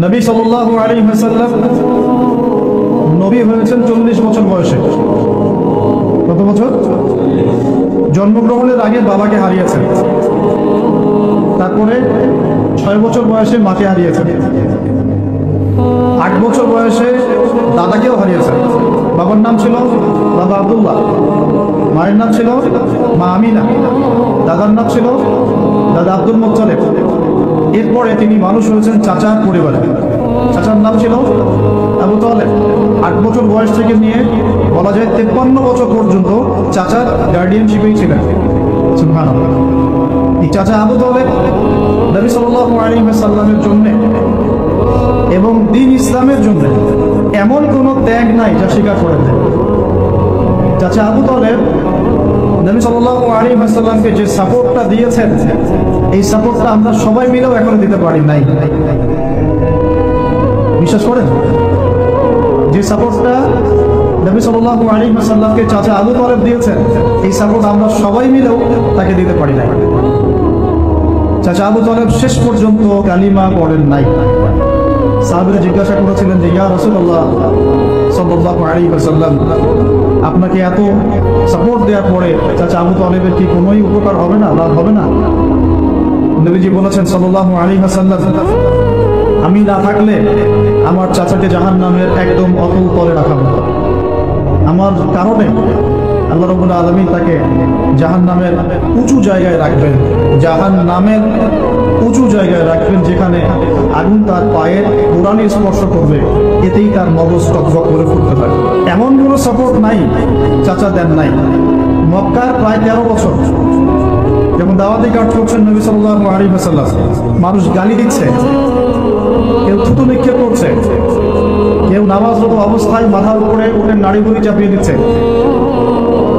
নবী সাল্লাল্লাহু আলাইহি ওয়াসাল্লাম নবী হয়েছেন 40 বছর বয়সে। কত বছর? জন্মগ্রহণের আগে বাবাকে হারিয়েছেন, তারপরে 6 বছর বয়সে মাকে হারিয়েছেন, 8 বছর বয়সে দাদাকেও হারিয়েছেন। বাবার নাম ছিল বাবা আব্দুল্লাহ, মায়ের নাম ছিল মা আমিনা, দাদার নাম ছিল দাদা আব্দুল মুত্তালিব। এরপরে তিনি মানুষ হয়েছেন চাচার পরিবারে। চাচার নাম ছিল আবু তালেব। 8 বছর বয়স থেকে নিয়ে বলা যায় 53 বছর পর্যন্ত চাচার গার্ডিয়ানশিপেই ছিলেন। সুবহানাল্লাহ। এই চাচা আবু তালেব নবী সাল্লাল্লাহু আলাইহি ওয়াসাল্লামের জন্য এবং দ্বীন ইসলামের জন্য এমন কোনো ত্যাগ নাই যা স্বীকার করে দেন। চাচা আবু তালেব নবী সাল্লাল্লাহু আলাইহি ওয়াসাল্লামকে যে সাপোর্টটা দিয়েছেন, এই সাপোর্টটা আমরা সবাই মিলেও এখনো দিতে পারি নাই। বিশ্বাস করেন? যে সাপোর্টটা নবী সাল্লাল্লাহু আলাইহি ওয়াসাল্লামকে চাচা আবু তালেব দিয়েছেন, এই সাপোর্ট আমরা সবাই মিলেও তাকে দিতে পারি নাই। চাচা আবু তালেব শেষ পর্যন্ত কালিমা পড়েন নাই। সাহাবীরা জিজ্ঞাসা করেছিলেন যে ইয়া রাসূলুল্লাহ সাল্লাল্লাহু আলাইহি ওয়াসাল্লাম, আপনাকে এত সাপোর্ট দেওয়ার পরে চাচা আবু তালেবের কি কোনোই উপকার হবে না, লাভ হবে না? নবীজি বলেছেন সাল্লাল্লাহু আলাইহি ওয়াসাল্লাম, আমি না থাকলে আমার চাচাকে জাহান্নামের একদম অতল তলে রাখা হতো। আমার কারণে আল্লাহ রাব্বুল আলামিন তাকে জাহান্নামের উঁচু জায়গায় রাখবেন, জাহান্নামের উঁচু জায়গায় রাখবেন, যেখানে আগুন তার পায়ের গোড়ালি স্পর্শ করবে, এতেই তার মগজ টকবক করে ফুটতে পারে। এমন কোনো সাপোর্ট নাই চাচা দেন নাই। মক্কার প্রায় 13 বছর যখন দাওয়াতি কাজ করছেন নবী সাল্লাল্লাহু আলাইহি ওয়াসাল্লাম, মানুষ গালি দিচ্ছে, কেউ থুতু নিক্ষেপ করছে, কেউ নামাজরত অবস্থায় মাথার উপরে উঠে নাড়ি ভুড়ি চাপিয়ে দিচ্ছে,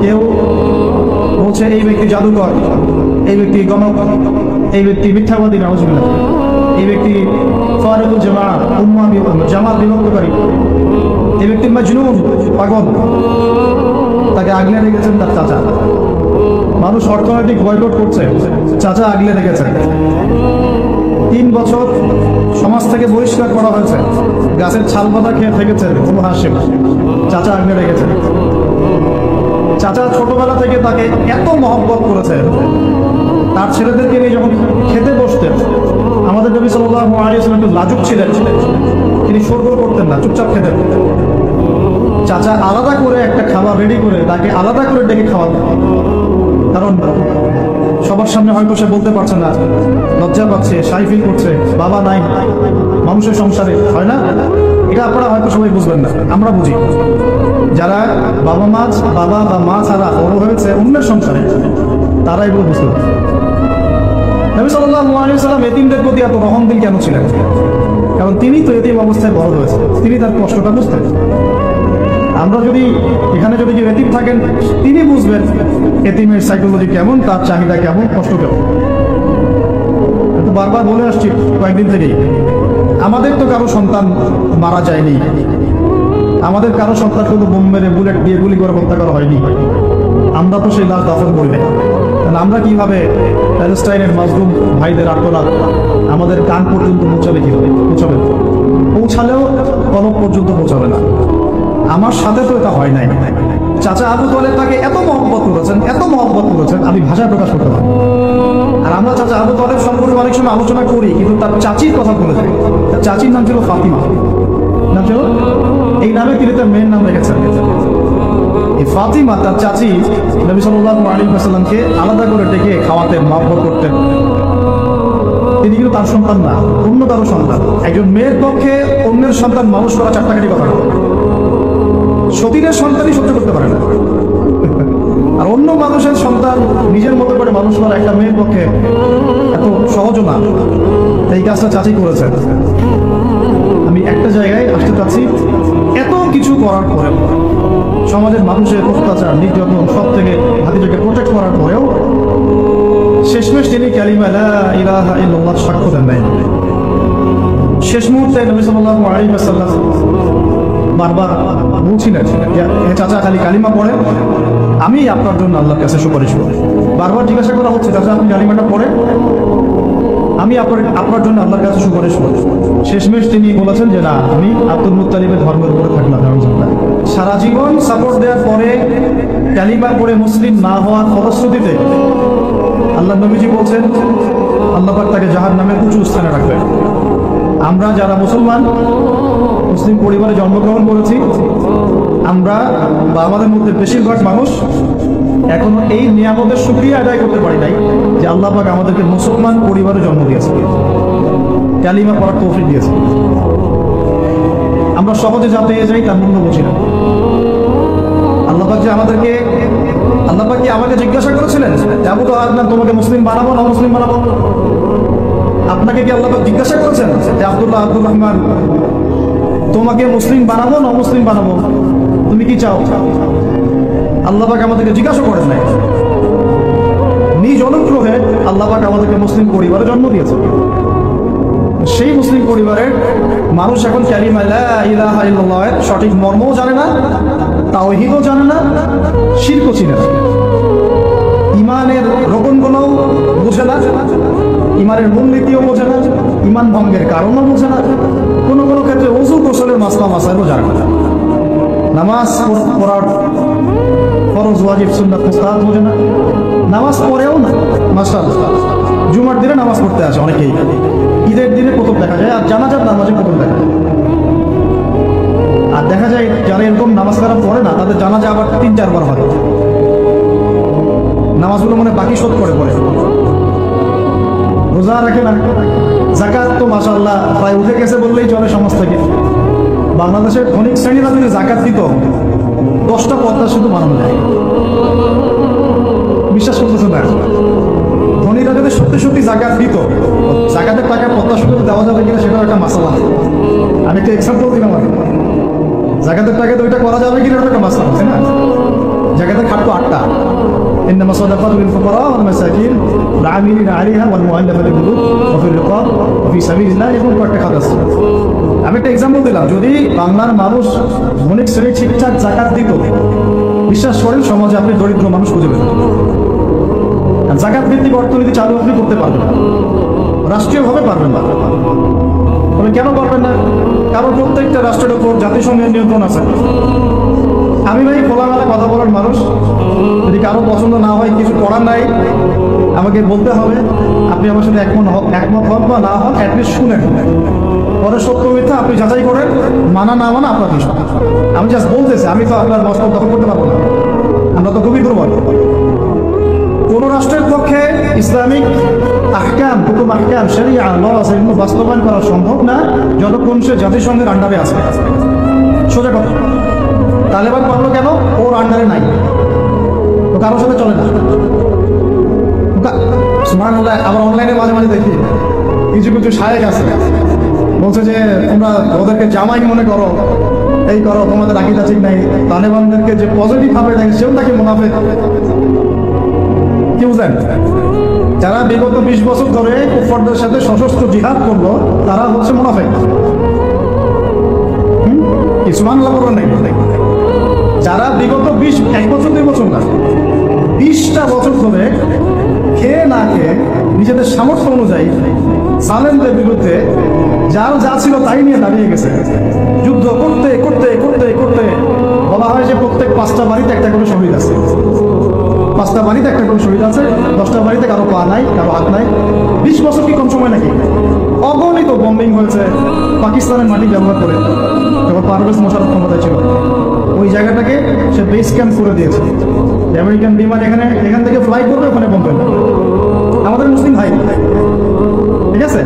কেউ বলছে এই ব্যক্তি জাদুকর, এই ব্যক্তি গণক, এই ব্যক্তি মিথ্যাবাদী, নাউজুবিল্লাহ, এই ব্যক্তি ফারিকুল জামাত বিভক্তকারী, এই ব্যক্তি মাজনুন, পাগল। তাকে আগলে রেখেছেন তার চাচা। মানুষ অর্থনৈতিক বয়কট করছে, চাচা আগলে রেখেছেন। 3 বছর সমাজ থেকে বহিষ্কার করা হয়েছে, গাছের ছাল পাতা খেয়ে থেকেছেন বনু হাশিম, চাচা আগলে রেখেছেন। চাচা ছোটবেলা থেকে তাকে এত মহব্বত করেছে, তার ছেলেদেরকে নিয়ে যখন খেতে বসতেন, আমাদের নবী সাল্লাল্লাহু আলাইহি ওয়াসাল্লাম একটু লাজুক ছিলেন, তিনি শোরগোল করতেন না, চুপচাপ খেতেন। চাচা আলাদা করে একটা খাবার রেডি করে তাকে আলাদা করে ডেকে খাওয়াতেন, কারণ সবার সামনে হয়তো সে বলতে পারছে না, লজ্জা পাচ্ছে, শাই ফিল করছে, বাবা নাই মানুষের সংসারে, হয় না? এটা আপনারা হয়তো সবাই বুঝবেন না, আমরা বুঝি। যারা বাবা বা মা ছাড়া বড় হয়েছে অন্যের সংসারে, তারা এগুলো বুঝতে পারে। নবী সাল্লাল্লাহু আলাইহি ওয়াসাল্লাম এতিমদের প্রতি এত রহমদিল কেন ছিলেন? কারণ তিনি তো এতিম অবস্থায় বড় হয়েছে, তিনি তার কষ্টটা বুঝতেন। আমরা যদি এখানে যদি কেউ এতিম থাকেন, তিনি বুঝবেন এতিমের সাইকোলজি কেমন, তার চাহিদা কেমন, কষ্ট কেমন। তো বারবার বলে আসছি কয়েকদিন থেকেই, আমাদের তো কারো সন্তান মারা যায়নি, আমাদের কারো সন্তান কিন্তু বোম মেরে বুলেট দিয়ে গুলি করে হত্যা করা হয়নি। আমরা তো সেই লাশ দাফন করি না। তাহলে আমরা কিভাবে প্যালেস্টাইনের মাজলুম ভাইদের আর্তনাদ আমাদের কান পর্যন্ত পৌঁছাবে? কিভাবে পৌঁছাবে? পৌঁছালেও কলব পর্যন্ত পৌঁছাবে না। আমার সাথে তো এটা হয় নাই। চাচা আবু তালেব তাকে এত মহব্বত করেছেন, আমি ভাষায় প্রকাশ করতে পারি। আর আমরা চাচা আবু তালেব সম্পর্কে অনেক সময় আলোচনা করি, কিন্তু তার চাচির কথা বলে থাকি। তার চাচির নাম ছিল ফাতিমা, নাম ছিল, এই নামে তিনি তার মেয়ের নাম রেখেছেন। এই ফাতিমা তার চাচি নবী সাল্লাল্লাহু আলাইহি ওয়াসাল্লামকে আলাদা করে ডেকে খাওয়াতেন, মহব্বত করতেন। তিনি কিন্তু তার সন্তান না, অন্য কারো সন্তান। একজন মেয়ের পক্ষে অন্যের সন্তান মানুষ করা চারটাকারি কথা না। সতীনের সন্তানই সহ্য করতে পারে না, আর অন্য মানুষের সন্তান নিজের মতো করে মানুষ করা একটা মেয়ের পক্ষে এত সহজ না। এই কাজটা চাচি করেছেন। আমি একটা জায়গায় আসতে চাচ্ছি, এত কিছু করার পরেও, সমাজের মানুষের অত্যাচার, নির্যাতন সব থেকে ভাতিজাকে প্রোটেক্ট করার পরেও শেষমেশ তিনি কালিমা লা ইলাহা ইল্লাল্লাহ সাক্ষ্য দেন নাই। শেষ মুহূর্তে নবী সাল্লাল্লাহু আলাইহি ওয়াসাল্লাম বারবার বলছিলেন, চাচা খালি কালিমা পড়ে, আমি আপনার জন্য আল্লাহর কাছে সুপারিশ করি। বারবার জিজ্ঞাসা করা হচ্ছে, চাচা আপনি কালিমাটা পড়ে, আমি আপনার জন্য আল্লাহর কাছে সুপারিশ করি। শেষমেশ তিনি বলেছেন যে না, আমি আব্দুল মুত্তালিবের ধর্মের উপরে থাকলাম। সারা জীবন সাপোর্ট দেওয়ার পরে কালিমা পড়ে মুসলিম না হওয়ার ফলশ্রুতিতে আল্লাহ নবীজি বলছেন আল্লাহ পাক তাকে জাহান্নামের উঁচু স্থানে রাখবেন। আমরা যারা মুসলমান মুসলিম পরিবারে জন্মগ্রহণ করেছি, আমরা বা আমাদের মধ্যে বেশিরভাগ মানুষ এখনো এই নিয়ামতের শুকরিয়া আদায় করতে পারি নাই যে আল্লাহ পাক আমাদেরকে মুসলমান পরিবারে জন্ম দিয়েছে, কালিমা পড়ার তৌফিক দিয়েছে। আমরা সহজে যা পেয়ে যাই তার মূল্য বুঝি না। আল্লাহ পাক যে আমাদেরকে, আল্লাহ পাক কি আমাকে জিজ্ঞাসা করেছিলেন আবু তো আদনান তোমাকে মুসলিম বানাবো না মুসলিম বানাবো? আপনাকে কি আল্লাহ পাক জিজ্ঞাসা করেছেন যে আব্দুল্লাহ আব্দুর রহমান তোমাকে মুসলিম বানাবো না মুসলিম বানাবো, তুমি কি চাও? আল্লাহ পাক আমাদেরকে জিজ্ঞাসা করেন নাই। নিজ অনুগ্রহে আল্লাহ পাক আমাদেরকে মুসলিম পরিবারে জন্ম দিয়েছে। সেই মুসলিম পরিবারের মানুষ এখন কালিমা লা ইলাহা ইল্লাল্লাহর সঠিক মর্মও জানে না, তাওহীদও জানে না, শিরকও চিনে না, ইমানের রোকনগুলোও বোঝে না, ইমানের মূলনীতিও বোঝে না, ইমান ভঙ্গের কারণও বোঝে না, কোনো কোনো ক্ষেত্রে ওযু গোসলের মাসলা মাসাইলও জানে না, নামাজ পড়ার ফরজ ওয়াজিব সুন্নাত মুস্তাহাব বোঝে না, নামাজ পড়েও না। মাশাআল্লাহ, জুমার দিনে নামাজ পড়তে আসে অনেকেই, ঈদের দিনে কুতুব দেখা যায়, আর জানাজার নামাজে কুতুব দেখা যায়। আর দেখা যায় যারা এরকম নামাজ কারা পড়ে না তাদের জানাজা আবার 3-4 বার হয়। নামাজগুলো মানে বাকি শোধ করে পড়ে, রোজা রাখে না, যাকাত তো মাশাআল্লাহ প্রায় উঠে গেছে বললেই চলে সমাজ থেকে। বাংলাদেশের ধনিক শ্রেণীরা যদি যাকাত দিত 10টা পদ্মা শুধু বানানো যায়। বিশ্বাস করতেছে না? ধনীরা যদি সত্যি সত্যি জাকাত দিত, জাকাতের টাকা পদ্মা শুধু দেওয়া যাবে কিনা সেটাও একটা মাসালা। আমি একটা এক্সাম্পল দিলাম, জাকাতের টাকা তো ওইটা করা যাবে কিনা একটা মাসালা, তাই না? জাকাতের খাটতো 8টা, إنما الصدقات للفقراء والمساكين والعاملين عليها والمؤلفة قلوبهم وفي الرقاب وفي سبيل الله এরকম কয়েকটা খাত আছে। আমি একটা এক্সাম্পল দিলাম, যদি বাংলার মানুষ ধনিক শ্রেণী ঠিকঠাক জাকাত দিত, বিশ্বাস করেন সমাজে আপনি দরিদ্র মানুষ খুঁজে পেতেন। জাকাত ভিত্তিক অর্থনীতি চালু আপনি করতে পারবেন না, রাষ্ট্রীয়ভাবে পারবেন না। তবে কেন পারবেন না? কারণ প্রত্যেকটা রাষ্ট্রের উপর জাতিসংঘের নিয়ন্ত্রণ আছে। আমি ভাই খোলামেলা কথা বলার মানুষ, যদি কারো পছন্দ না হয় কিছু করার নাই, আমাকে বলতে হবে। আপনি আমার সাথে একমত হন বা না হন, অ্যাটলিস্ট শুনেন, পরে সত্য মিথ্যা আপনি যাচাই করেন, মানা না মানা আপনার বিষয়। আমি জাস্ট বলতেছি, আমি তো আপনার মস্তক দখল করতে পারবো না, আমরা তো খুবই দুর্বল। কোন রাষ্ট্রের পক্ষে ইসলামিক আহকাম, হুকুম আহকাম, শরিয়া, ল এগুলো বাস্তবায়ন করা সম্ভব না যতক্ষণ সে জাতিসংঘের আন্ডারে আছে। সোজা কথা। তালেবান পারলো কেন? ওর আন্ডারে নাই, ও কারোর সাথে চলে না। সুবহানাল্লাহ, আবার অনলাইনে মাঝে মাঝে দেখি কিছু কিছু শায়েখ আছে বলছে যে তোমরা ওদেরকে জামাই মনে করো, এই করো, তোমাদের আকীদা ঠিক নাই। তালেবানদেরকে যে পজিটিভ ভাবে দেখে সেও তাকে মুনাফিক। কি বুঝলেন? যারা বিগত 20 বছর ধরে কুফারদের সাথে সশস্ত্র জিহাদ করলো তারা হচ্ছে মুনাফিক। কি সুবহানাল্লাহ বলবেন নাকি? যারা বিগত 1 বছর 2 বছর না 20টা বছর ধরে খেয়ে না খেয়ে নিজেদের সামর্থ্য অনুযায়ী জালেমদের বিরুদ্ধে যার যা ছিল তাই নিয়ে দাঁড়িয়ে গেছে, যুদ্ধ করতে করতে করতে করতে বলা হয় যে প্রত্যেক 5টা বাড়িতে একটা করে শহীদ আছে। 5টা বাড়িতে একটা করে শহীদ আছে, 10টা বাড়িতে কারো পা নাই, কারো হাত নাই। 20 বছর কি কম সময় নাকি? অগণিত বম্বিং হয়েছে পাকিস্তানের মাটি ব্যবহার করে, যখন পারভেজ মোশাররফ ক্ষমতায় ছিল। ওই জায়গাটাকে সে বেস ক্যাম্প করে দিয়েছে। আমেরিকান বিমান এখান থেকে ফ্লাই করবে, ওখানে বম্ব করবে। আমাদের মুসলিম ভাই, ঠিক আছে,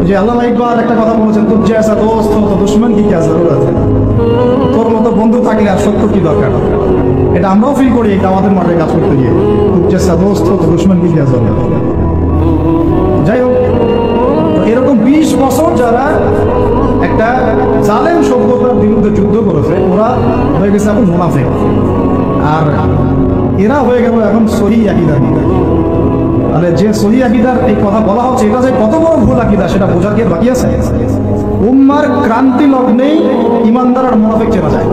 যে আল্লামা ইকবাল একটা কথা বলেছেন, তোর যে আসা দোস্ত তো দুশ্মন কি আছে, তোর মতো বন্ধু থাকলে আর সত্য কি দরকার। এটা আমরাও ফিল করি এটা আমাদের মাঠে কাজ করতে গিয়ে, তোর যে আসা দোস্ত তো দুশ্মন কি আছে। যাই হোক, এরকম 20 বছর যারা একটা জালেম সভ্যতার বিরুদ্ধে যুদ্ধ করেছে, ওরা হয়ে গেছে এখন মুনাফিক, আর এরা হয়ে গেল এখন সহি আকীদা। তাহলে যে সহি আকীদার এই কথা বলা হচ্ছে, এটা যে কত বড় ভুল আকীদা সেটা বোঝার কি বাকি আছে? উম্মার ক্রান্তি লগ্নেই ইমানদার আর মুনাফিক চেনা যায়।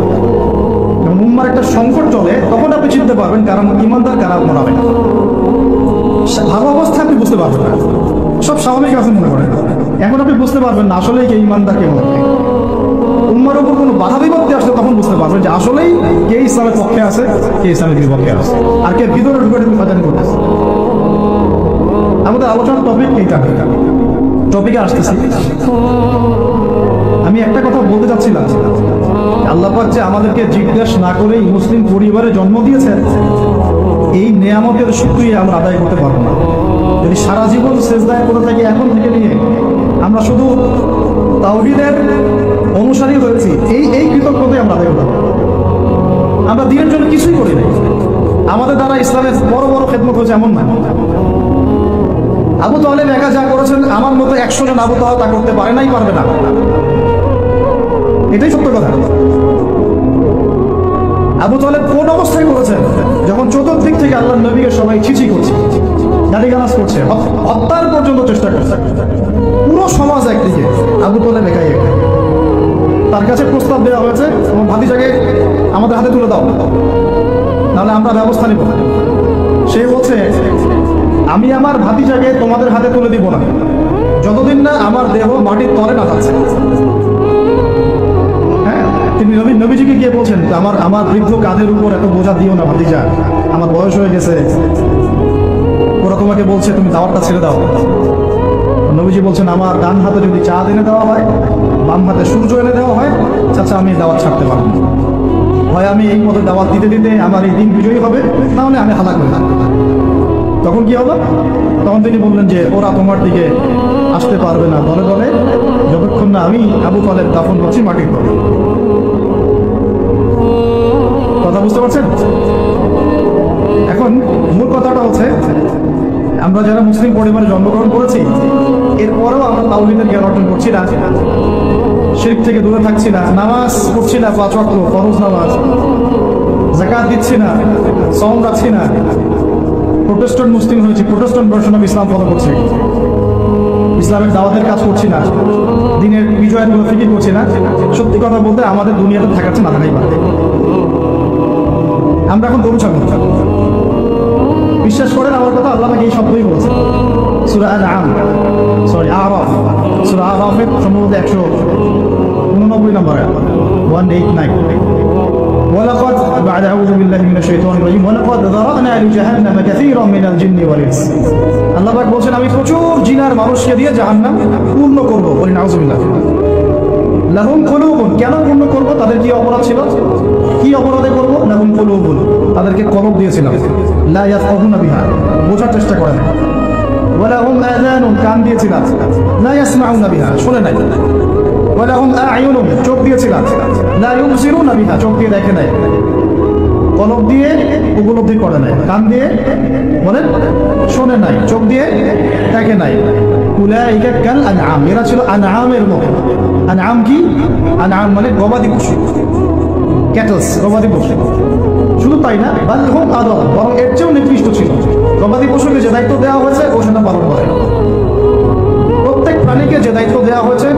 যখন উম্মার একটা সংকট চলে তখন আপনি চিনতে পারবেন কারণ ইমানদার কারা মুনাফিক। ভালো অবস্থা আপনি বুঝতে পারবেন না, সব স্বাভাবিক আছে মনে করেন। এখন আপনি বুঝতে পারবেন না আসলেই কে ইমানদার কে মুনাফিক। উম্মার উপর কোনো বাধা বিপত্তি আসলে তখন বুঝতে পারবেন যে আসলেই কে ইসলামের পক্ষে আছে, কে ইসলামের বিপক্ষে আছে, আর কে ভিতরে ঢুকে ঢুকে ফাজানি করতেছে। আমাদের আলোচনার টপিক এইটা। টপিকে আসতেছি, আমি একটা কথা বলতে চাচ্ছিলাম, আল্লাহ পাক যে আমাদেরকে জিজ্ঞাসা না করেই মুসলিম পরিবারে জন্ম দিয়েছেন, এই নেয়ামতের শুকরিয়া আমরা আদায় করতে পারবো না। যদি সারা জীবন সেজদায় করে থাকি, এখন থেকে নিয়ে আমরা শুধু তাওহীদের অনুসারী হয়েছি, এই কৃতজ্ঞতাই আমরা আদায় করতে পারবো। আমরা দিনের জন্য কিছুই করি নাই, আমাদের দ্বারা ইসলামের বড় বড় খেদমত হয়েছে এমন না। আবু তালেব একা যা করেছেন, আমার মতো 100 জন আবু তালেব তা করতে পারে নাই, পারবে না। এটাই সত্য কথা। আবু তালেব কোন অবস্থায় করেছেন? যখন চতুর্দিক থেকে আল্লাহর নবীকে সবাই ছিছি করছে, গালিগালাজ করছে, হত্যার পর্যন্ত চেষ্টা করছে, পুরো সমাজ একদিকে, আবু তালেব একাই একা। তার কাছে প্রস্তাব দেওয়া হয়েছে, তোমার ভাতিজাকে আমাদের হাতে তুলে দাও, তাহলে আমরা ব্যবস্থা নিব। সে বলছে, আমি আমার ভাতিজাকে তোমাদের হাতে তুলে দিব না যতদিন না আমার দেহ মাটির তলে না যাচ্ছে। হ্যাঁ, তিনি নবীজিকে গিয়ে বলছেন, আমার বৃদ্ধ কাঁধের উপর এত বোঝা দিও না ভাতিজা, আমার বয়স হয়ে গেছে, ওরা তোমাকে বলছে তুমি দাওয়াতটা ছেড়ে দাও। নবীজি বলছেন, আমার ডান হাতে যদি চাঁদ এনে দেওয়া হয়, বাম হাতে সূর্য এনে দেওয়া হয়, চাচা আমি দাওয়াত ছাড়তে পারবো না। হয় আমি এই পথে দাওয়াত দিতে দিতে আমার এই দিন বিজয়ী হবে, তাহলে আমি হালাক হয়ে থাকবো। তখন কি হবে? তখন তিনি বললেন যে ওরা তোমার দিকে আসতে পারবে না দলে দলে, যতক্ষণ না আমি আবু তালেব দাফন করছি মাটির তলে। কথা বুঝতে পারছেন? এখন মূল কথাটা হচ্ছে, আমরা যারা মুসলিম পরিবারে জন্মগ্রহণ করেছি, এরপরেও আমরা তাওহীদের জ্ঞান অর্জন করছি না, শিরক থেকে দূরে থাকছি না, নামাজ পড়ছি না 5 ওয়াক্ত ফরজ নামাজ, যাকাত দিচ্ছি না, সওম রাখছি না, প্রোটেস্ট্যান্ট মুসলিম হয়েছি, Protestant version of Islam follow করছি, ইসলামের দাওয়াতের কাজ করছি না, দিনের বিজয়ের কোনো ফিকির করছি না। সত্যি কথা বলতে আমাদের দুনিয়াতে থাকাচ্ছে না থাকাই পারে। আমরা এখন গরু ছাগল। বিশ্বাস করেন আমার কথা, আল্লাহ আমাকে এই শব্দই বলছে সূরা আরাফ, সূরা আরাফের সম্ভবত 189 নম্বর আয়াত, 189। ولقد بعد أعوذ بالله من الشيطان الرجيم ولقد ذرأنا لجهنم كثيرا من الجن والإنس। আল্লাহ পাক বলেন, আমি প্রচুর জিন আর মানুষকে দিয়ে জাহান্নাম পূর্ণ করব। বলি নাউযুবিল্লাহ। লাহুম কুলুবুন, কেন পূর্ণ করব? তাদের কি অপরাধ ছিল? কি অপরাধে করব? লাহুম কুলুবুন, তাদেরকে কলব দিয়েছিলাম, লা ইয়াফকাহুনা বিহা, বোঝার চেষ্টা করে না। ওয়া লাহুম আযানুন, কান দিয়েছিলাম, লা ইয়াসমাউনা বিহা, শুনে নাই। ওয়া লাহুম আ'য়ুনুন, চোখ দিয়েছিলাম, লা ইউবসিরুনা বিহা, চোখ দিয়ে দেখে নাই, কলব দিয়ে উপলব্ধি করে নাই, কান দিয়ে বলেন শোনে নাই, চোখ দিয়ে দেখে নাই। উলাইকা কাল আনআম, এরা ছিল আনআমের মতো। আনআম কি? আনআম মানে গবাদি পশু, ক্যাটলস, গবাদি পশু। শুধু তাই না, বাল হুম আদল, বরং এর চেয়েও নিকৃষ্ট ছিল। গবাদি পশুকে যে দায়িত্ব দেওয়া হয়েছে ও সেটা পালন করে। প্রত্যেক প্রাণীকে যে দায়িত্ব দেওয়া হয়েছে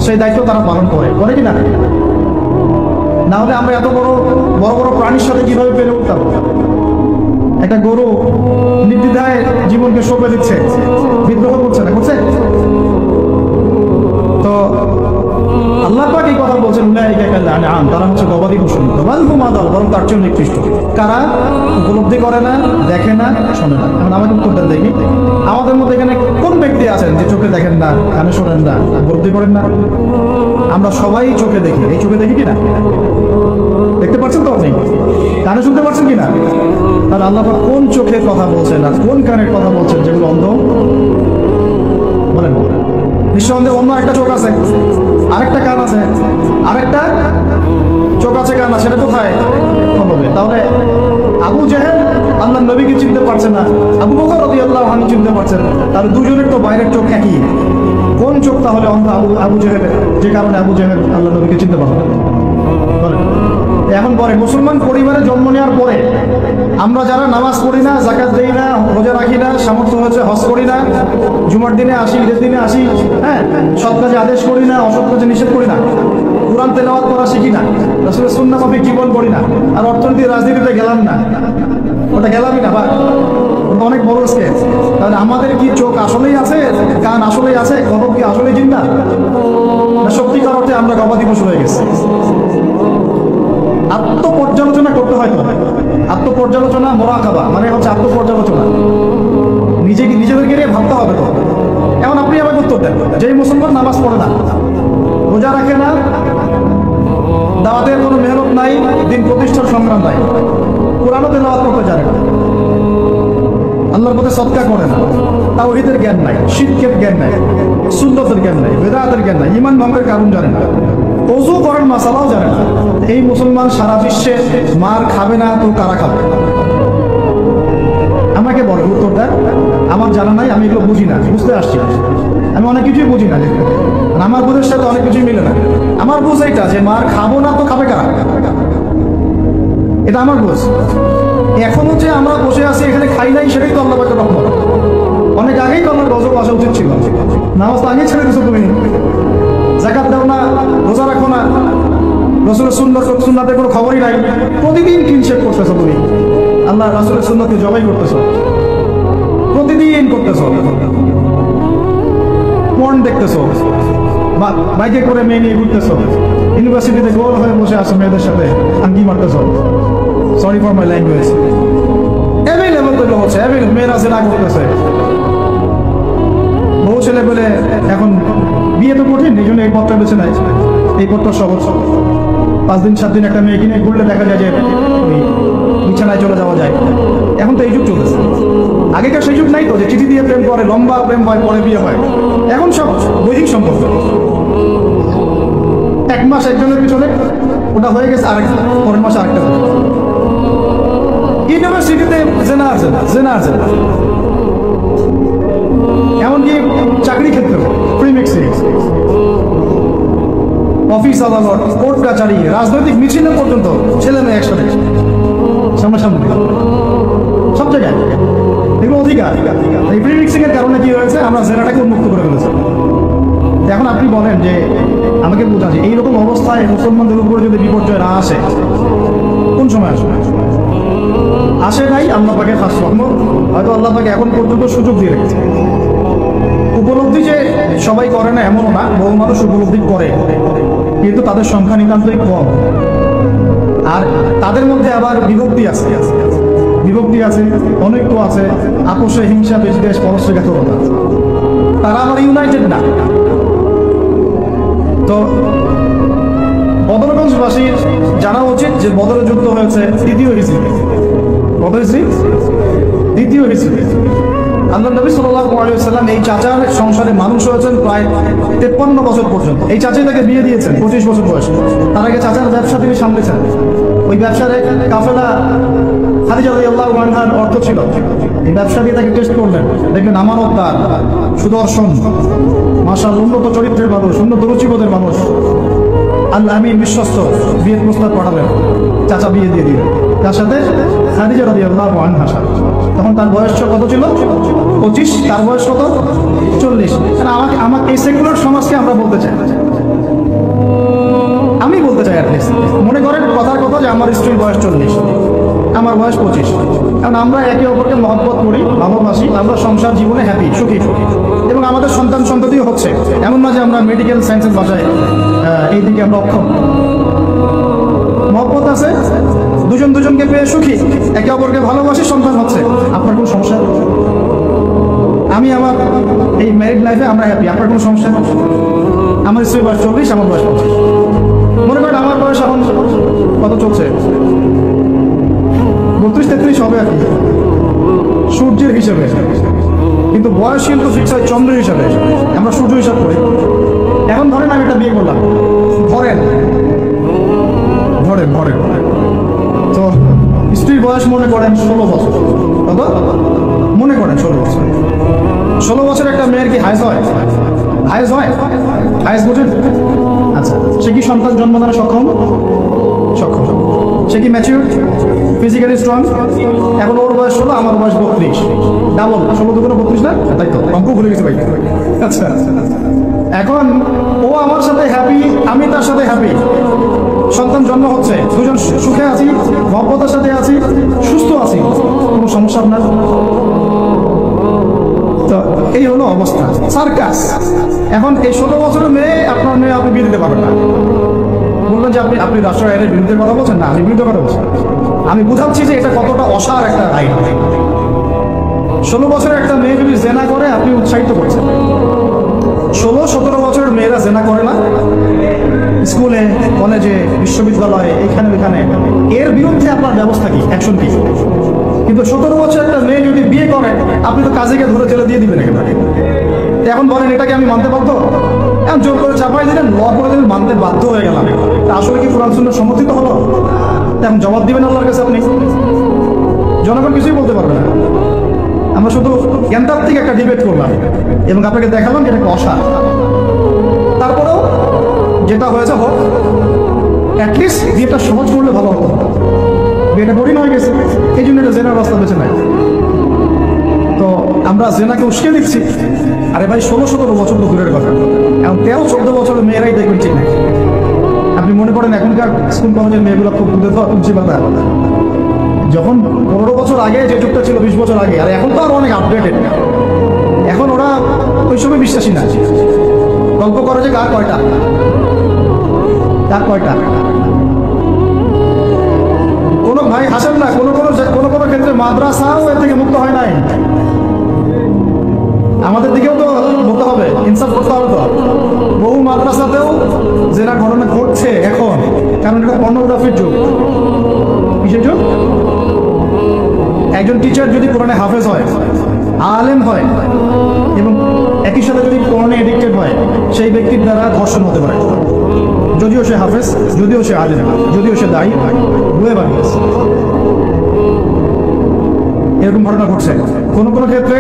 সেই দায়িত্ব তারা পালন করে কি না? না হলে আমরা এত বড় বড় প্রাণীর সাথে কিভাবে পেরে উঠতাম? একটা গরু নির্দ্বিধায় জীবনকে সঁপে দিচ্ছে, বিদ্রোহ করছে না, করছে? তো আল্লাহ পাক এই কথা বলছেন, উলাইকা কাল আনআম, তারা হচ্ছে গবাদি পশু, বাল হুম আদল, বরং তার চেয়ে নিকৃষ্ট। কারা? উপলব্ধি করে না, দেখে না, শোনে না। এখন আমাকে উত্তরটা দেখি, আমাদের মধ্যে এখানে কোন ব্যক্তি আছেন যে চোখে দেখেন না, কানে শোনেন না, উপলব্ধি করেন না? আমরা সবাই চোখে দেখি। এই চোখে দেখি কিনা? দেখতে পাচ্ছেন তো আপনি? কানে শুনতে পাচ্ছেন কিনা? তাহলে আল্লাহ পাক কোন চোখের কথা বলছেন আর কোন কানের কথা বলছেন যেগুলো অন্ধ? বলেন। নিঃসন্দেহে অন্য একটা চোখ আছে, আরেকটা কান আছে, আরেকটা চোখ আছে, কান আছে, সেটা কোথায় হবে? তাহলে আবু জেহেল আল্লাহর নবীকে চিনতে পারছে না, আবু বকর রাদিয়াল্লাহু আনহু চিনতে পারছেন, তাহলে দুজনের তো বাইরের চোখ একই। কোন চোখ তাহলে অন্ধ আবু জেহেলের, যে কারণে আবু জেহেল আল্লাহর নবীকে চিনতে পারবে? এখন পরে মুসলমান পরিবারে জন্ম নেওয়ার পরে আমরা যারা নামাজ পড়ি না, যাকাত দেই না, রোজা রাখি না, সামর্থ্য হচ্ছে হজ করি না, জুমার দিনে আসি, ঈদের দিনে আসি, হ্যাঁ, সৎ কাজে আদেশ করি না, অসৎ কাজে নিষেধ করি না, কোরআন তেলাওয়াত করা শিখি না, রাসূলের সুন্নাহ মাফিক জীবন করি না, আর অর্থনীতি রাজনীতিতে গেলাম না, ওটা গেলামই না। বা তো অনেক বড় স্কেল। তাহলে আমাদের কি চোখ আসলেই আছে, কান আসলেই আছে, কদম কি আসলেই চিন্তা, না সত্যিকার অর্থে আমরা গবাদি পশু হয়ে গেছি? আত্মপর্যালোচনা করতে হয়। তো আত্মপর্যালোচনা, মোরাকাবা মানে হচ্ছে আত্মপর্যালোচনা, নিজেদেরকে নিয়ে ভাবতে হবে। তো এখন আপনি আমাকে উত্তর দেন, যেই মুসলমান নামাজ পড়ে না, রোজা রাখে না, দাওয়াতের কোনো মেহনত নাই, দিন প্রতিষ্ঠার সংগ্রাম নাই, কোরআনও তেলাওয়াত করতে জানে না, আল্লাহর পথে সদকা করে না, তাওহীদের জ্ঞান নাই, শিরকের জ্ঞান নাই, সুন্নতের জ্ঞান নাই, বেদাতের জ্ঞান নাই, ঈমান ভঙ্গের কারণ জানে না, ওযু করার মাসালাও জানে না, এই মুসলমান সারা বিশ্বে মার খাবে না তো কারা খাবে? আমাকে বলে উত্তর দেন। আমার জানা নাই, আমি এগুলো বুঝি না, বুঝতে আসছি, আমি অনেক কিছুই বুঝি না, আমার বুঝের সাথে অনেক কিছুই মিলে না। আমার বুঝ এইটা যে মার খাবো না তো খাবে কারা, এটা আমার বুঝ। এখনো যে আমরা বসে আছি এখানে খাই নাই, সেটাই তো আল্লাহ পাকের রহমত। অনেক আগেই তো আমার গজব আসা উচিত ছিল, নামাজ তো আগেই ছেড়ে দিছো তুমি, যাকাত দাও না, রোজা রাখো না, রাসূলের সুন্নাতের কোনো খবরই নাই, প্রতিদিন ক্লিনশেভ করতেছো তুমি, আল্লাহ রাসূলের সুন্নাতকে জবাই করতেছো, প্রতিদিন করতেছো, পর্ন দেখতেছো, বাইকে করে মেয়ে নিয়ে ঘুরতেছো, ইউনিভার্সিটিতে গোল হয়ে বসে আসো মেয়েদের সাথে আঙ্গি মারতেছো, sorry for my language, available তো হচ্ছে, অ্যাভেলেবল মেয়েরা জেনা করতেছে, বহু ছেলে বলে এখন বিয়ে তো কঠিন, এই জন্য এই পথটা বেছে নেয়, এই পথটা সহজ, 5 দিন 7 দিন একটা মেয়ে কিনে ঘুরলে দেখা যায় যে বিছানায় চলে যাওয়া যায়। এখন তো এই যুগ চলতেছে, আগেকার সেই যুগ নাই তো যে চিঠি দিয়ে প্রেম করে, লম্বা প্রেম হয়, পরে বিয়ে হয়, এখন সব বৈহিক সম্পর্ক, 1 মাস একজনের পিছনে ওটা হয়ে গেছে, আরেক পরের মাসে আরেকটা। ইউনিভার্সিটিতে জেনা আছে, এমনকি চাকরি ক্ষেত্রে প্রি মিক্সিং, অফিস আদালত, কোর্ট কাছারি, রাজনৈতিক মিছিলে পর্যন্ত ছেলে মেয়ে একসাথে সামনাসামনি, সব জায়গায় এগুলো অধিকার। এই প্রি মিক্সিং এর কারণে কি হয়েছে, আমরা জেনাটাকে উন্মুক্ত করে ফেলেছি। এখন আপনি বলেন যে আমাকে বোঝা যে এইরকম অবস্থায় মুসলমানদের উপরে যদি বিপর্যয় না আসে, কোন সময় আসবে? আসে নাই, আল্লাহ পাকে খাস রহমত, হয়তো আল্লাহ পাকে এখন পর্যন্ত সুযোগ দিয়ে রেখেছে। উপলব্ধি যে সবাই করে না এমনও না, বহু মানুষ উপলব্ধি করে, কিন্তু তাদের সংখ্যা নিতান্তই কম। আর তাদের মধ্যে আবার বিভক্তি আছে, অনৈক্য আছে, আপোষে হিংসা, বিদ্বেষ, পরশ্রীঘাতকতা, তারা আবার ইউনাইটেড না। তো বদরগঞ্জবাসীর জানা উচিত যে বদরের যুদ্ধ হয়েছে দ্বিতীয় হিজরি, দ্বিতীয় হিজরি। আল্লাহ নবী সাল্লাল্লাহু আলাইহি ওয়াসাল্লাম এই চাচার সংসারে মানুষ হয়েছেন প্রায় 53 বছর পর্যন্ত। এই চাচাই তাকে বিয়ে দিয়েছেন 25 বছর বয়সে। তার আগে চাচার ব্যবসা তিনি সামলেছেন, ওই ব্যবসার কাফেলা খাদিজা রাদিয়াল্লাহু আনহার অর্থ ছিল। এই ব্যবসা দিয়ে তাকে টেস্ট করলেন, দেখলেন আমানতদার, সুদর্শন, মাশাআল্লাহ উন্নত চরিত্রের মানুষ, উন্নত রুচিবোধের মানুষ, আল্লাহ আমিন, বিশ্বস্ত। বিয়ের প্রস্তাব পাঠালেন, চাচা বিয়ে দিয়ে দিলেন তার সাথে, খাদিজা রাদিয়াল্লাহু আনহার সাথে। তখন তার বয়স কত ছিল? 25, তার বয়স কত? 40। আমাকে এই সেকুলার সমাজকে আমরা বলতে চাই, আমি বলতে চাই অ্যাটলিস্ট, মনে করেন কথার কথা যে আমার স্ত্রীর বয়স 40, আমার বয়স 25, কারণ আমরা একে অপরকে মহব্বত করি, ভালোবাসি, আমরা সংসার জীবনে হ্যাপি, সুখী, এবং আমাদের সন্তান সন্ততিও হচ্ছে। এমন না যে আমরা মেডিকেল সায়েন্সের ভাষায় এই দিকে আমরা অক্ষম। মহব্বত আছে, দুজনকে পেয়ে সুখী, একে অপরকে ভালোবাসি, সন্তান হচ্ছে। আপনার কোনো সমস্যা? আমি আমার এই ম্যারিড লাইফে আমরা হ্যাপি, আপনার কোনো সমস্যা? আমার স্ত্রীর বয়স 40, আমার বয়স 25। মনে করেন আমার বয়স এখন কত চলছে? 32-33 হবে আর কি, সূর্যের হিসেবে, কিন্তু বয়স কিন্তু ফিক্স হয় চন্দ্রের হিসাবে, আমরা সূর্য হিসাব করি। এখন ধরেন আমি একটা বিয়ে করলাম, ধরেন তো স্ত্রীর বয়স মনে করেন 16 বছর, কত মনে করেন 16 বছর। 16 বছর একটা মেয়ের কি হায়েস হয়? হায়েস বোঝেন? আচ্ছা, সে কি সন্তান জন্মদানে সক্ষম? সে কি ম্যাচিউর, ফিজিক্যালি স্ট্রং? এখন ওর বয়স 16, আমার বয়স 32, ডাবল, 16 দুগুণ 32 না? তাই তো, অঙ্ক ভুলে গেছি ভাই। আচ্ছা, এখন ও আমার সাথে হ্যাপি, আমি তার সাথে হ্যাপি, সন্তান জন্ম হচ্ছে, দুজন সুখে আছি, মহব্বতের সাথে আছি, সুস্থ আছি, কোনো সমস্যা আপনার? তো এই হলো অবস্থা, সার্কাস। এখন এই 16 বছরের মেয়ে, আপনার মেয়ে আপনি বিয়ে দিতে পারবেন না। বলবেন যে আপনি রাষ্ট্র আইনের বিরুদ্ধে কথা বলছেন। না, আমি বিরুদ্ধে কথা বলছি। আমি বুঝাচ্ছি যে এটা কতটা অসার একটা আইন। 16 বছরের একটা মেয়ে যদি জেনা করে, আপনি উৎসাহিত করছেন। 16-17 বছরের মেয়েরা জেনা করে না? স্কুলে, কলেজে, বিশ্ববিদ্যালয়ে, এখানে ওইখানে, এর বিরুদ্ধে আপনার ব্যবস্থা কি, অ্যাকশন কি? কিন্তু 17 বছর একটা মেয়ে যদি বিয়ে করে, আপনি তো কাজীকে ধরে জেলে দিয়ে দিবেন একেবারে। এখন বলেন এটাকে আমি মানতে পারবো? এখন জোর করে চাপাই দিলেন, ল করে দিলেন, মানতে বাধ্য হয়ে গেলাম। আসলে কি কোরআন সুন্নাহ সমর্থিত হলো? এখন জবাব দিবেন আল্লাহর কাছে আপনি? জনগণ কিছুই বলতে পারবে না। আমরা শুধু জ্ঞানতাত্ত্বিক একটা ডিবেট করলাম এবং আপনাকে দেখালাম যে এটা অসার। তারপরেও যেটা হয়েছে হোক, অ্যাটলিস্ট বিয়েটা সহজ করলে ভালো হতো। বিয়েটা কঠিন হয়ে গেছে, এই জন্য এটা জেনার রাস্তা বেছে নাই। তো আমরা জেনাকে উস্কে দিচ্ছি। আরে ভাই, 16-17 বছর তো দূরের কথা, এখন 13-14 বছরের মেয়েরাই দেখবেন ঠিক নাই। আপনি মনে করেন এখনকার স্কুল কলেজের মেয়েগুলো খুব তুলসী পাতা? যখন 15 বছর আগে যে যুগটা ছিল, 20 বছর আগে, আর এখন তো আর অনেক আপডেটেড। এখন ওরা ওই সময় বিশ্বাসী না। গল্প করে যে কার কয়টা, কোনো ভাই হাসেন না। কোনো ক্ষেত্রে মাদ্রাসাও এর থেকে মুক্ত হয় নাই। আমাদের দিকেও তো বলতে হবে, ইনসাফ করতে হবে। তো বহু মাদ্রাসাতেও জেনা ঘটনা ঘটছে এখন, কারণ এটা পর্নোগ্রাফির যুগ। কিসের যুগ? একজন টিচার যদি কোরআনে হাফেজ হয়, আলেম হয়, এবং একই সাথে যদি কোরআনে এডিক্টেড হয়, সেই ব্যক্তির দ্বারা ধর্ষণ হতে পারে। যদিও সে হাফেজ, যদিও সে আলেম, যদিও সে দায়ী, বুয়ে বানিয়েছে। এরকম ঘটনা ঘটছে। কোনো কোনো ক্ষেত্রে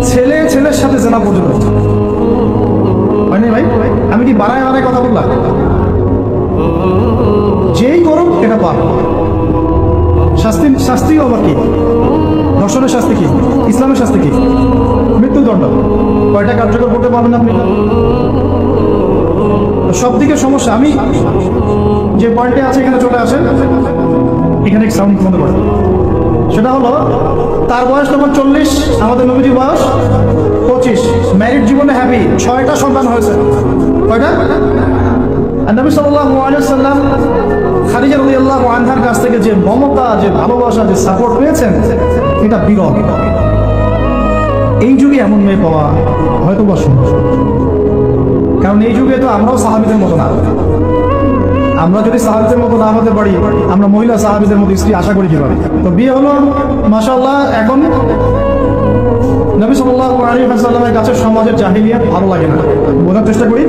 ছেলের সাথে জেনা পর্যন্ত হচ্ছে। মানে ভাই, আমি কি বানায় কথা বললাম? যেই করুক এটা পাপ। শাস্তিও আবার কি? ধর্ষণের শাস্তি কি? ইসলামের শাস্তি কি? মৃত্যুদণ্ড। কয়টা কার্যকর করতে পারবেন আপনি? সব দিকে সমস্যা। আমি যে পয়েন্টে আছে এখানে চলে আসেন, এখানে সাউন্ড বন্ধ করে। সেটা হলো, তার বয়স তখন 40, আমাদের নবীজির বয়স 25। ম্যারিড জীবনে হ্যাপি, 6টা সন্তান হয়েছে। কয়টা? আর নবী সাল্লাল্লাহু আলাইহি ওয়াসাল্লাম খাদিজা রাদিয়াল্লাহু আনহার কাছ থেকে যে মমতা, যে ভালোবাসা, যে সাপোর্ট পেয়েছেন, এটা বিরল। এই যুগে এমন মেয়ে পাওয়া হয়তো বা সম্ভব, কারণ এই যুগে তো আমরাও সাহাবীদের মতো না। আমরা যদি সাহাবীদের মতো না হতে পারি, আমরা মহিলা সাহাবীদের মতো স্ত্রী আশা করি কিভাবে? তো বিয়ে হলো, মাশাআল্লাহ। এখন নবী সাল্লাল্লাহু আলাইহি ওয়াসাল্লামের কাছে সমাজের জাহিলিয়াত ভালো লাগে না। বোঝার চেষ্টা করি,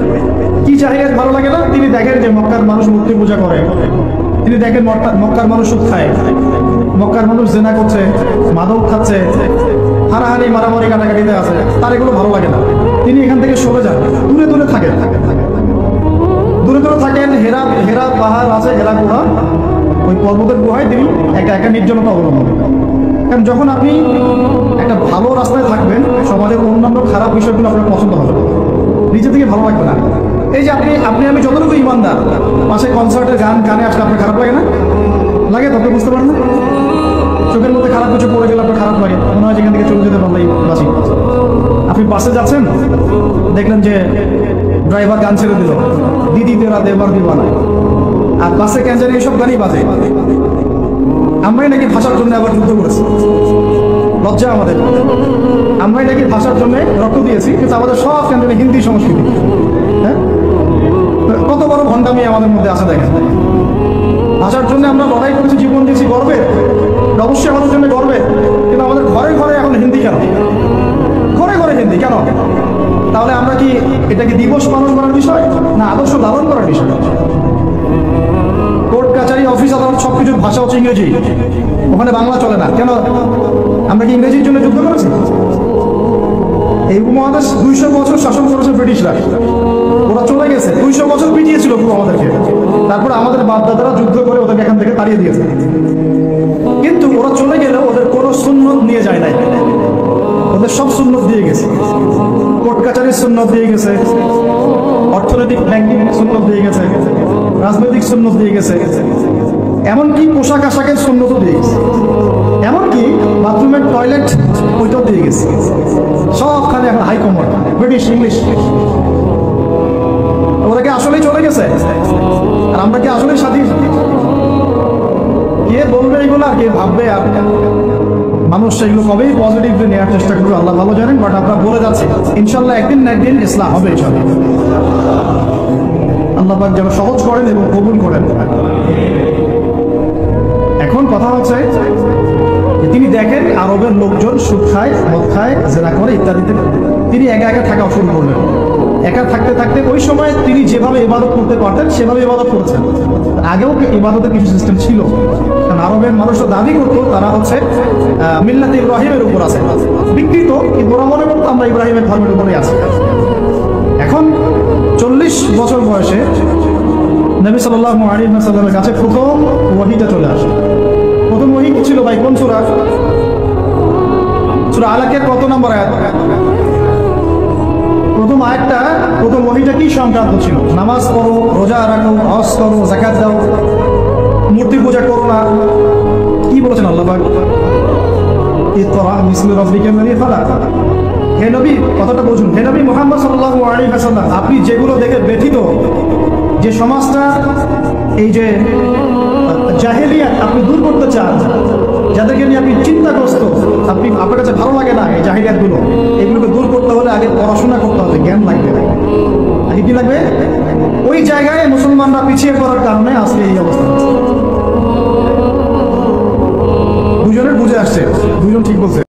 কি জাহিলিয়াত ভালো লাগে না? তিনি দেখেন যে মক্কার মানুষ মূর্তি পূজা করে, তিনি দেখেন মক্কার মানুষ সুদ খায়, মক্কার মানুষ জেনা করছে, মাদক খাচ্ছে, হানাহানি, মারামারি, কাটাকাটিতে আছে। তার এগুলো ভালো লাগে না। তিনি এখান থেকে সরে যান, দূরে দূরে থাকেন। হেরা পাহাড় আছে, হেরা গুহা, ওই পর্বতের গুহায় তিনি একা নির্জনতা অবলম্বন করেন। কারণ যখন আপনি একটা ভালো রাস্তায় থাকবেন, সমাজের অন্যান্য খারাপ বিষয়গুলো আপনার পছন্দ হবে, নিজে থেকে ভালো লাগবে না। এই যে আপনি আমি যতটুকু ইমানদার, পাশে কনসার্টের গান কানে আসলে আপনার খারাপ লাগে না? লাগে তো? আপনি বুঝতে পারেন না? চোখের মধ্যে খারাপ কিছু পড়ে গেলে আপনার খারাপ লাগে, মনে হয় যেখান থেকে চলে যেতে পারলেই বাঁচি। আপনি বাসে যাচ্ছেন, দেখলেন যে ড্রাইভার গান ছেড়ে দিল, দিদি তেরা দেবার দিবানা, আর বাসে ক্যান্সারি এসব গানই বাজে। আমরাই নাকি ভাষার জন্য আবার যুদ্ধ করেছি, লজ্জা আমাদের। আমরাই নাকি ভাষার জন্য রক্ত দিয়েছি, কিন্তু আমাদের সব কেন্দ্রে হিন্দি সংস্কৃতি। হ্যাঁ, কত বড় ভণ্ডামি আমাদের মধ্যে আছে দেখেন। ভাষার জন্য আমরা লড়াই করেছি, জীবন দিয়েছি, গর্বে, অবশ্যই আমাদের জন্য গর্বে। কিন্তু আমাদের ঘরে ঘরে এখন হিন্দি কেন? ঘরে ঘরে হিন্দি কেন? তাহলে আমরা কি এটা কি দিবস পালন করার বিষয়, না আদর্শ লালন করার বিষয়? কোর্ট কাছারি, অফিস আদালত সবকিছুর ভাষা হচ্ছে ইংরেজি, ওখানে বাংলা চলে না কেন? আমরা কি ইংরেজির জন্য যুদ্ধ করেছি? এই উপমহাদেশ 200 বছর শাসন করেছে ব্রিটিশরা, ওরা চলে গেছে, 200 বছর পিটিয়েছিল পুরো আমাদেরকে। তারপরে আমাদের বাপ-দাদারা যুদ্ধ করে ওদেরকে এখান থেকে তাড়িয়ে দিয়েছে। কিন্তু ওরা চলে গেলেও ওদের কোনো সুন্নত নিয়ে যায় নাই, ওদের সব সুন্নত দিয়ে গেছে। কোর্ট কাছারির সুন্নত দিয়ে গেছে, অর্থনৈতিক ব্যাংকিং সুন্নত দিয়ে গেছে, রাজনৈতিক সুন্নত দিয়ে গেছে, এমনকি পোশাক আশাকের সুন্নতও দিয়ে গেছে। এমনকি বাথরুমের টয়লেট ওইটাও দিয়ে গেছে, সবখানে এখন হাই কমন ব্রিটিশ ইংলিশ। ওরা কি আসলেই চলে গেছে আর আমরা কি আসলেই স্বাধীন? কে বলবে এগুলো, কে ভাববে? আর মানুষ এগুলো কবেই পজিটিভলি নেওয়ার চেষ্টা করবে আল্লাহ ভালো জানেন। বাট আপনারা বলে যাচ্ছে ইনশাল্লাহ একদিন না একদিন ইসলাম হবে ইনশাল্লাহ। আল্লাহ পাক যেন সহজ করেন এবং কবুল করেন। এখন কথা হচ্ছে তিনি দেখেন আরবের লোকজন সুদ খায়, মদ খায়, জেনা করে ইত্যাদিতে। তিনি একা একা থাকা শুরু করলেন। একা থাকতে থাকতে ওই সময় তিনি যেভাবে ইবাদত করতে পারতেন সেভাবে ইবাদত করেছেন। আগেও ইবাদতের কিছু সিস্টেম ছিল, কারণ আরবের মানুষরা দাবি করতো তারা হচ্ছে মিল্লাতে ইব্রাহিমের উপর আছে, বিকৃত, কিন্তু ওরা মনে করতো আমরা ইব্রাহিমের ধর্মের উপরেই আছি। এখন 40 বছর বয়সে নবী সাল্লাল্লাহু আলাইহি ওয়াসাল্লামের কাছে প্রথম ওহীটা চলে আসে। প্রথম ওহী কি ছিল ভাই? কোন সূরা? সূরা আলাকের কত নম্বর আয়াত? প্রথম আয়াতটা, প্রথম ওহীটা কি সংক্রান্ত ছিল? নামাজ পড়ো, রোজা রাখো, হজ করো, যাকাত দাও, মূর্তি পূজা করো না। কি বলেছেন আল্লাহ পাক? ইকরা বিসমি রাব্বিকাল লাযী খালাক। হে নবী, কথাটা বুঝুন। হে নবী মুহাম্মদ সাল্লাল্লাহু আলাইহি ওয়াসাল্লাম, আপনি যেগুলো দেখে ব্যথিত, যে সমাজটা এই যে জাহেলিয়াত আপনি দূর করতে চান, যাদেরকে নিয়ে আপনি চিন্তাগ্রস্ত, আপনার কাছে ভালো লাগে না এই জাহেলিয়াতগুলো, এগুলোকে দূর করতে হলে আগে পড়াশোনা করতে হবে, জ্ঞান লাগবে। আগে কি লাগবে? ওই জায়গায় মুসলমানরা পিছিয়ে পড়ার কারণে আজকে এই অবস্থা। দুজনের বুঝে আসছে, দুজন ঠিক বলছে।